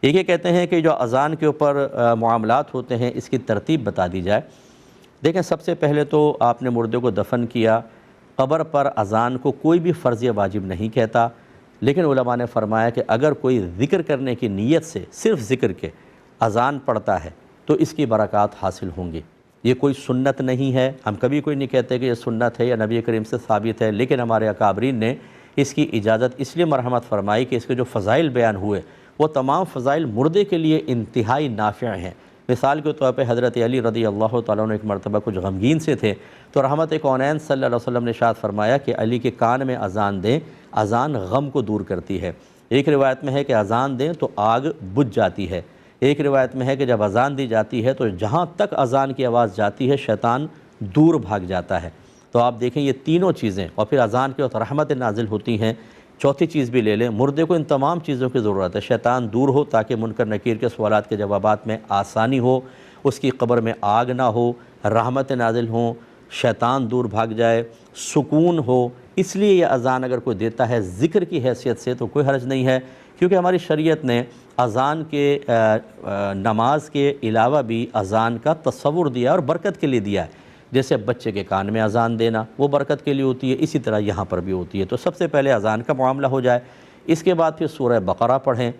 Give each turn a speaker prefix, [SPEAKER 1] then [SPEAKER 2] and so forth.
[SPEAKER 1] ایک یہ کہتے ہیں کہ جو اذان کے اوپر معاملات ہوتے ہیں اس کی ترتیب بتا دی جائے۔ دیکھیں، سب سے پہلے تو آپ نے مردے کو دفن کیا، قبر پر اذان کو کوئی بھی فرض یا واجب نہیں کہتا، لیکن علماء نے فرمایا کہ اگر کوئی ذکر کرنے کی نیت سے صرف ذکر کے اذان پڑھتا ہے تو اس کی برکات حاصل ہوں گی۔ یہ کوئی سنت نہیں ہے، ہم کبھی کوئی نہیں کہتے کہ یہ سنت ہے یا نبی کریم سے ثابت ہے، لیکن ہمارے اکابرین نے اس کی اجازت اس لیے مرحمت فرمائی کہ اس کے جو فضائل بیان ہوئے وہ تمام فضائل مردے کے لیے انتہائی نافع ہیں۔ مثال کے طور پہ حضرت علی رضی اللہ تعالیٰ عنہ ایک مرتبہ کچھ غمگین سے تھے، تو رحمت کونین صلی اللہ علیہ وسلم نے ارشاد فرمایا کہ علی کے کان میں اذان دیں، اذان غم کو دور کرتی ہے۔ ایک روایت میں ہے کہ اذان دیں تو آگ بجھ جاتی ہے۔ ایک روایت میں ہے کہ جب اذان دی جاتی ہے تو جہاں تک اذان کی آواز جاتی ہے شیطان دور بھاگ جاتا ہے۔ تو آپ دیکھیں یہ تینوں چیزیں، اور پھر اذان کے وقت رحمت نازل ہوتی ہیں۔ چوتھی چیز بھی لے لیں، مردے کو ان تمام چیزوں کی ضرورت ہے۔ شیطان دور ہو تاکہ منکر نکیر کے سوالات کے جوابات میں آسانی ہو، اس کی قبر میں آگ نہ ہو، رحمت نازل ہوں، شیطان دور بھاگ جائے، سکون ہو۔ اس لیے یہ اذان اگر کوئی دیتا ہے ذکر کی حیثیت سے تو کوئی حرج نہیں ہے، کیونکہ ہماری شریعت نے اذان کے نماز کے علاوہ بھی اذان کا تصور دیا اور برکت کے لیے دیا ہے۔ جیسے بچے کے کان میں اذان دینا وہ برکت کے لیے ہوتی ہے، اسی طرح یہاں پر بھی ہوتی ہے۔ تو سب سے پہلے اذان کا معاملہ ہو جائے، اس کے بعد پھر سورہ بقرہ پڑھیں۔